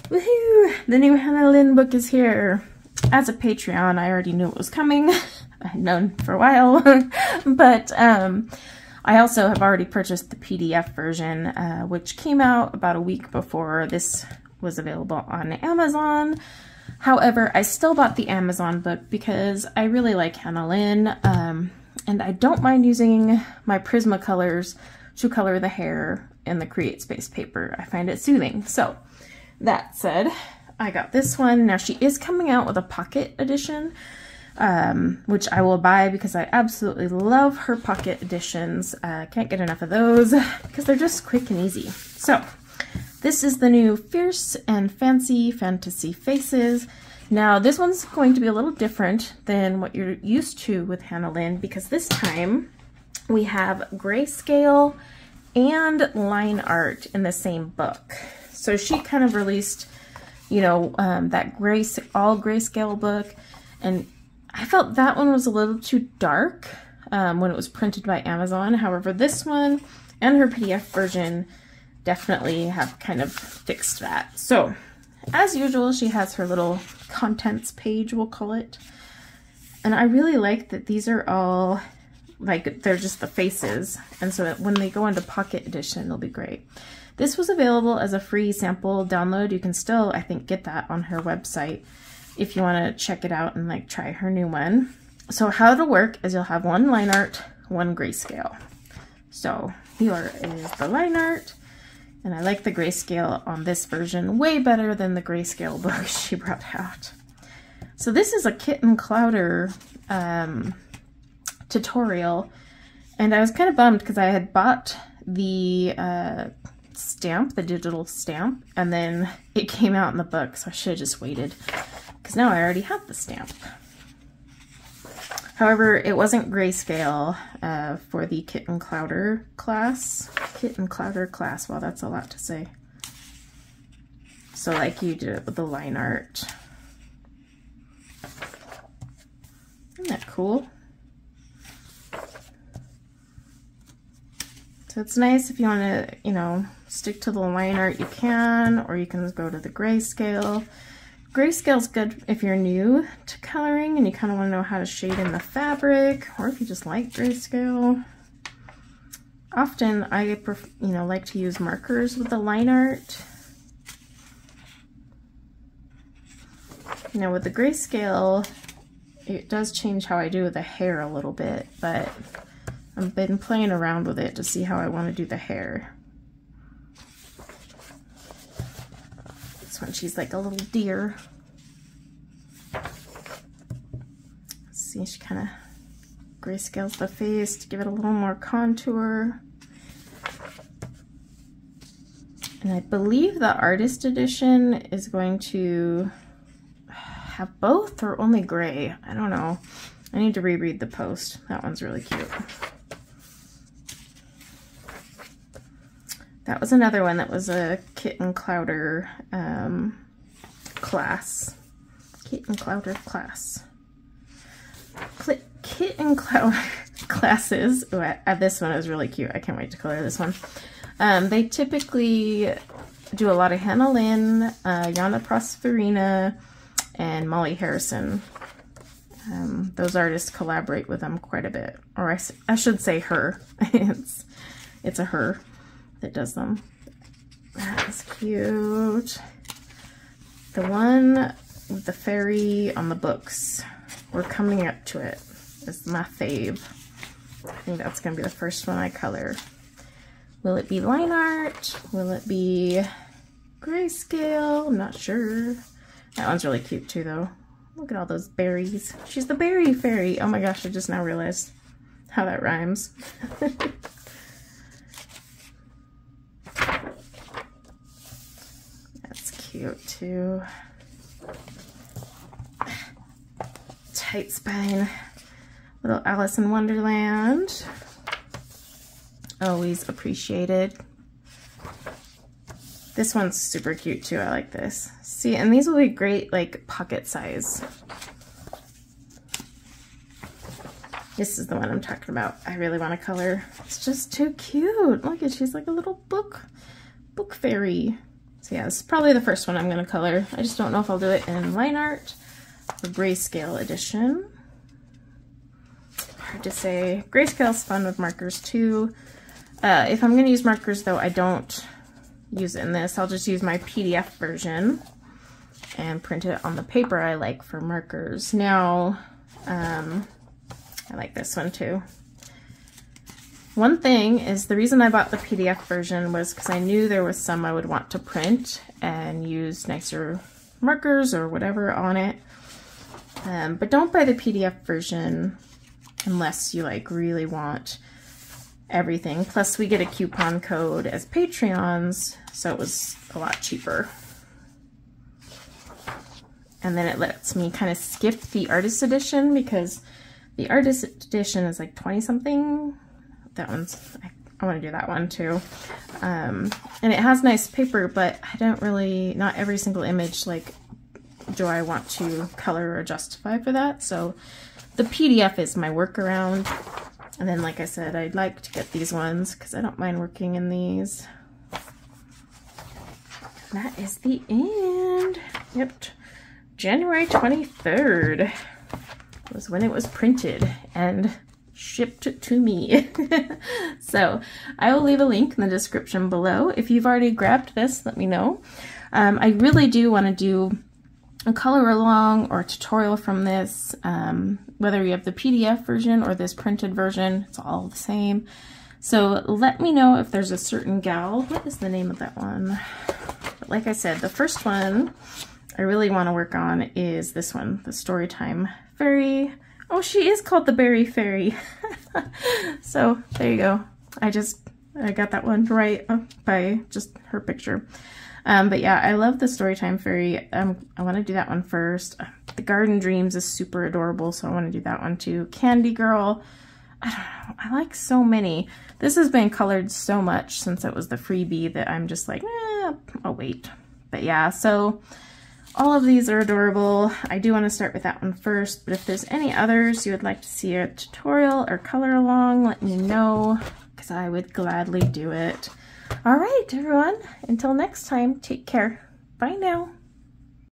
Woohoo! The new Hannah Lynn book is here. As a Patreon, I already knew it was coming. I had known for a while. But I also have already purchased the PDF version, which came out about a week before this was available on Amazon. However, I still bought the Amazon book because I really like Hannah Lynn, and I don't mind using my Prismacolors to color the hair in the Create Space paper. I find it soothing. So, that said, I got this one. Now, she is coming out with a pocket edition, which I will buy because I absolutely love her pocket editions. Can't get enough of those because they're just quick and easy. So, this is the new Fierce and Fancy Fantasy Faces. Now, this one's going to be a little different than what you're used to with Hannah Lynn because this time we have grayscale and line art in the same book. So she kind of released, you know, that all grayscale book, and I felt that one was a little too dark when it was printed by Amazon. However, this one and her PDF version definitely have kind of fixed that. So, as usual, she has her little contents page, we'll call it. And I really like that these are all, like, they're just the faces. And so that when they go into Pocket Edition, it'll be great. This was available as a free sample download. You can still, I think, get that on her website if you want to check it out and like try her new one. So how it'll work is you'll have one line art, one grayscale. So here is the line art, and I like the grayscale on this version way better than the grayscale book she brought out. So this is a Kitten Clowder tutorial, and I was kind of bummed because I had bought the stamp, the digital stamp, and then it came out in the book, so I should have just waited because now I already have the stamp. However, it wasn't grayscale for the Kitten Clowder class. Kitten Clowder class, well, that's a lot to say. So like you did it with the line art. Isn't that cool? So it's nice if you want to, you know, stick to the line art, you can, or you can go to the grayscale. Grayscale's good if you're new to coloring and you kind of want to know how to shade in the fabric, or if you just like grayscale. Often I like to use markers with the line art. You know, with the grayscale, it does change how I do the hair a little bit, but I've been playing around with it to see how I want to do the hair. This one, she's like a little deer. See, she kind of grayscales the face to give it a little more contour. And I believe the artist edition is going to have both or only gray. I don't know. I need to reread the post. That one's really cute. That was another one that was a Kitten Clowder class. Kitten Clowder class. Kitten Clowder classes. Ooh, this one is really cute. I can't wait to color this one. They typically do a lot of Hannah Lynn, Yana Prosperina, and Molly Harrison. Those artists collaborate with them quite a bit. Or I should say her. It's a her that does them. That's cute. The one with the fairy on the books, we're coming up to it. It's my fave. I think that's gonna be the first one I color. Will it be line art? Will it be grayscale? I'm not sure. That one's really cute too though. Look at all those berries. She's the berry fairy. Oh my gosh, I just now realized how that rhymes. That's cute too. Tight spine. Little Alice in Wonderland. Always appreciated. This one's super cute too. I like this. See, and these will be great like pocket size. This is the one I'm talking about. I really want to color. It's just too cute. Look at, she's like a little book fairy. So yeah, this is probably the first one I'm going to color. I just don't know if I'll do it in line art or grayscale edition. Hard to say. Grayscale's fun with markers too. If I'm going to use markers though, I don't use it in this. I'll just use my PDF version and print it on the paper I like for markers. Now, I like this one too. One thing is, the reason I bought the PDF version was because I knew there was some I would want to print and use nicer markers or whatever on it. But don't buy the PDF version unless you like really want everything. Plus we get a coupon code as Patreons, so it was a lot cheaper. And then it lets me kind of skip the artist edition, because the artist edition is like 20 something. That one's, I want to do that one too. And it has nice paper, but I don't really, not every single image like do I want to color or justify for that. So the PDF is my workaround. And then, like I said, I'd like to get these ones because I don't mind working in these. That is the end. Yep. January 23rd was when it was printed and shipped to me. So I will leave a link in the description below. If you've already grabbed this, let me know. I really do want to do a color along or tutorial from this, whether you have the PDF version or this printed version, it's all the same. So let me know if there's a certain gal. What is the name of that one? But like I said, the first one I really want to work on is this one, the Storytime Fairy. Oh, she is called the Berry Fairy. So there you go. I got that one right by just her picture. But yeah, I love the Storytime Fairy. I want to do that one first. The Garden Dreams is super adorable, so I want to do that one too. Candy Girl. I don't know. I like so many. This has been colored so much since it was the freebie that I'm just like, I'll wait. But yeah, so all of these are adorable. I do want to start with that one first, but if there's any others you would like to see a tutorial or color along, let me know, because I would gladly do it. All right, everyone, until next time, take care. Bye now.